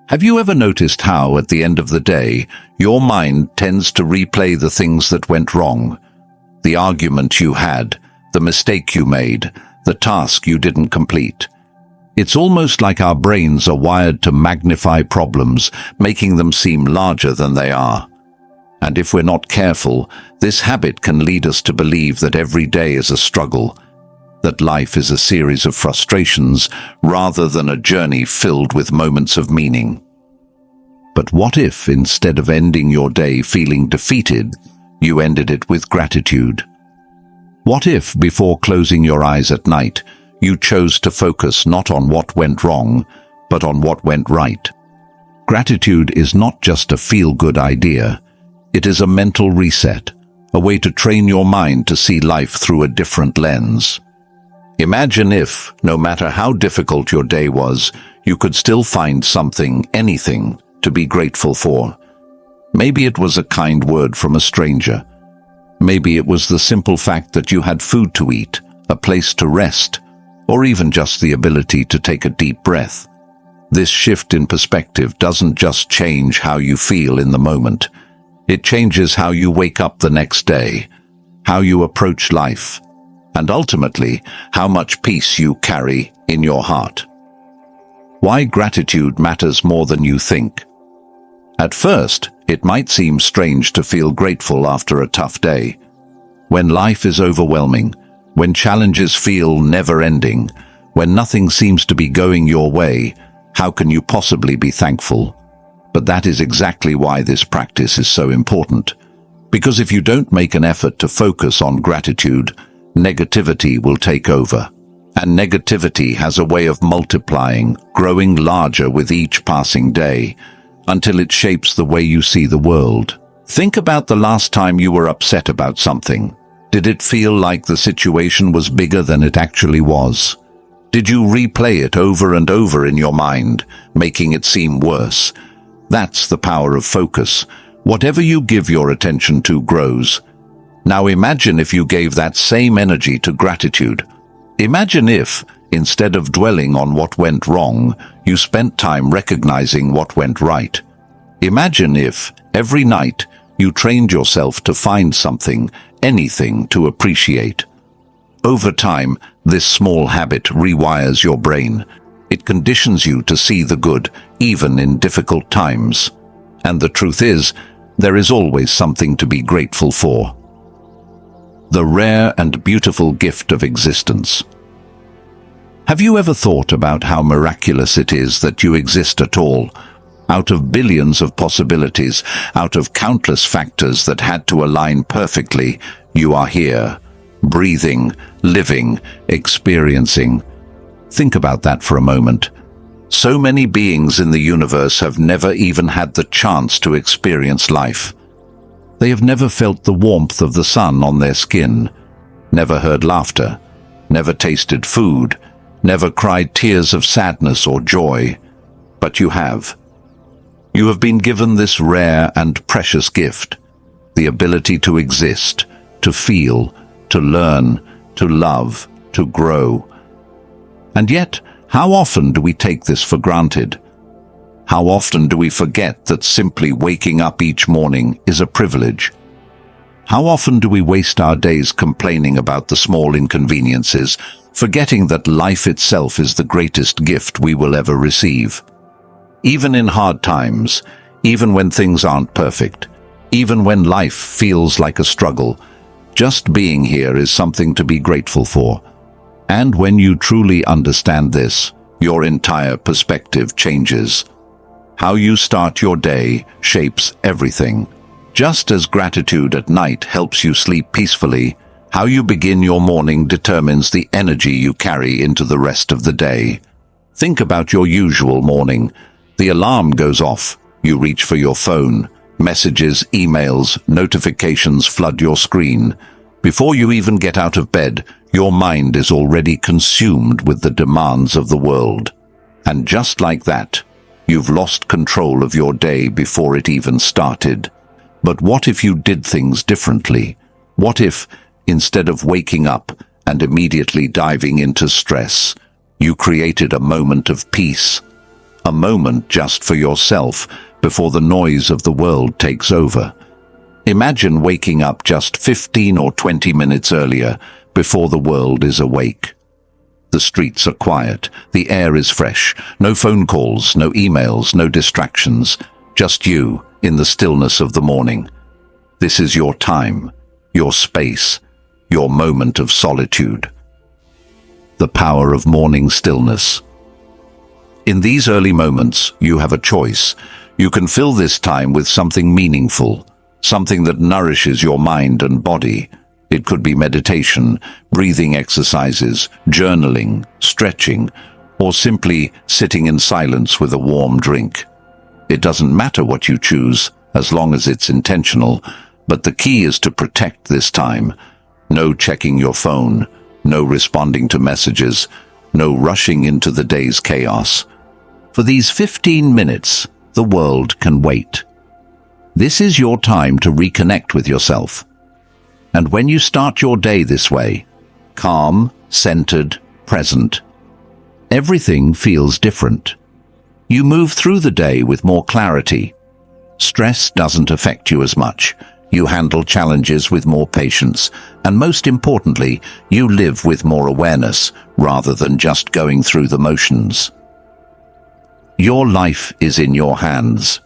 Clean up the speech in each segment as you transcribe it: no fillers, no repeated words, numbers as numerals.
Have you ever noticed how, at the end of the day, your mind tends to replay the things that went wrong? The argument you had, the mistake you made, the task you didn't complete. It's almost like our brains are wired to magnify problems, making them seem larger than they are. And if we're not careful, this habit can lead us to believe that every day is a struggle, that life is a series of frustrations rather than a journey filled with moments of meaning. But what if, instead of ending your day feeling defeated, you ended it with gratitude? What if, before closing your eyes at night, you chose to focus not on what went wrong, but on what went right? Gratitude is not just a feel-good idea. It is a mental reset, a way to train your mind to see life through a different lens. Imagine if, no matter how difficult your day was, you could still find something, anything, to be grateful for. Maybe it was a kind word from a stranger. Maybe it was the simple fact that you had food to eat, a place to rest, or even just the ability to take a deep breath. This shift in perspective doesn't just change how you feel in the moment. It changes how you wake up the next day, how you approach life, and ultimately, how much peace you carry in your heart. Why gratitude matters more than you think. At first, it might seem strange to feel grateful after a tough day. When life is overwhelming, when challenges feel never-ending, when nothing seems to be going your way, how can you possibly be thankful? But that is exactly why this practice is so important. Because if you don't make an effort to focus on gratitude, negativity will take over. And negativity has a way of multiplying, growing larger with each passing day, until it shapes the way you see the world. Think about the last time you were upset about something. Did it feel like the situation was bigger than it actually was? Did you replay it over and over in your mind, making it seem worse? That's the power of focus. Whatever you give your attention to grows. Now imagine if you gave that same energy to gratitude. Imagine if, instead of dwelling on what went wrong, you spent time recognizing what went right. Imagine if, every night, you trained yourself to find something, anything to appreciate. Over time, this small habit rewires your brain. It conditions you to see the good, even in difficult times. And the truth is, there is always something to be grateful for. The rare and beautiful gift of existence. Have you ever thought about how miraculous it is that you exist at all? Out of billions of possibilities, out of countless factors that had to align perfectly, you are here, breathing, living, experiencing. Think about that for a moment. So many beings in the universe have never even had the chance to experience life. They have never felt the warmth of the sun on their skin, never heard laughter, never tasted food, never cried tears of sadness or joy. But you have. You have been given this rare and precious gift, the ability to exist, to feel, to learn, to love, to grow. And yet, how often do we take this for granted? How often do we forget that simply waking up each morning is a privilege? How often do we waste our days complaining about the small inconveniences, forgetting that life itself is the greatest gift we will ever receive? Even in hard times, even when things aren't perfect, even when life feels like a struggle, just being here is something to be grateful for. And when you truly understand this, your entire perspective changes. How you start your day shapes everything. Just as gratitude at night helps you sleep peacefully, how you begin your morning determines the energy you carry into the rest of the day. Think about your usual morning. The alarm goes off, you reach for your phone, messages, emails, notifications flood your screen. Before you even get out of bed, your mind is already consumed with the demands of the world. And just like that, you've lost control of your day before it even started. But what if you did things differently? What if, instead of waking up and immediately diving into stress, you created a moment of peace? a moment just for yourself before the noise of the world takes over. Imagine waking up just 15 or 20 minutes earlier before the world is awake. The streets are quiet, the air is fresh, no phone calls, no emails, no distractions, just you in the stillness of the morning. This is your time, your space, your moment of solitude. The power of morning stillness. In these early moments, you have a choice. You can fill this time with something meaningful, something that nourishes your mind and body. It could be meditation, breathing exercises, journaling, stretching, or simply sitting in silence with a warm drink. It doesn't matter what you choose, as long as it's intentional, but the key is to protect this time. No checking your phone, no responding to messages, no rushing into the day's chaos. For these 15 minutes, the world can wait. This is your time to reconnect with yourself. And when you start your day this way, calm, centered, present, everything feels different. You move through the day with more clarity. Stress doesn't affect you as much. You handle challenges with more patience, and most importantly, you live with more awareness rather than just going through the motions. Your life is in your hands.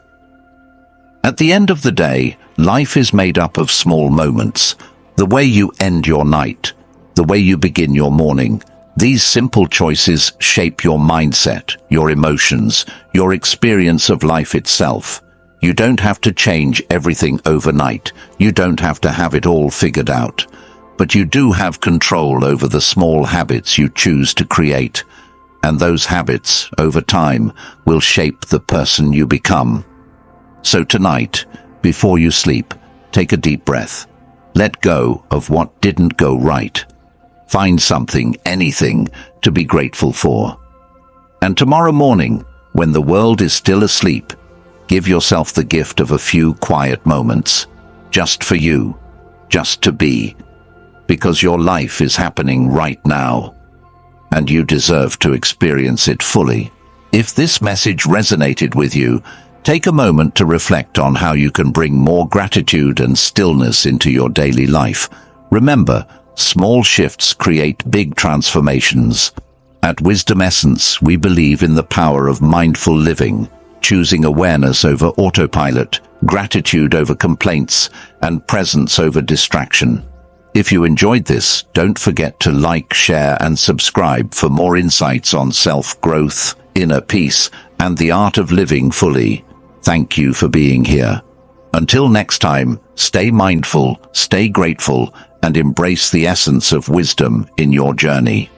At the end of the day, life is made up of small moments. The way you end your night, the way you begin your morning. These simple choices shape your mindset, your emotions, your experience of life itself. You don't have to change everything overnight. You don't have to have it all figured out. But you do have control over the small habits you choose to create. And those habits, over time, will shape the person you become. So tonight, before you sleep, take a deep breath. Let go of what didn't go right. Find something, anything, to be grateful for. And tomorrow morning, when the world is still asleep, give yourself the gift of a few quiet moments, just for you, just to be, because your life is happening right now, and you deserve to experience it fully. If this message resonated with you, take a moment to reflect on how you can bring more gratitude and stillness into your daily life. Remember, small shifts create big transformations. At Wisdom Essence, we believe in the power of mindful living, choosing awareness over autopilot, gratitude over complaints, and presence over distraction. If you enjoyed this, don't forget to like, share, and subscribe for more insights on self-growth, inner peace, and the art of living fully. Thank you for being here. Until next time, stay mindful, stay grateful, and embrace the essence of wisdom in your journey.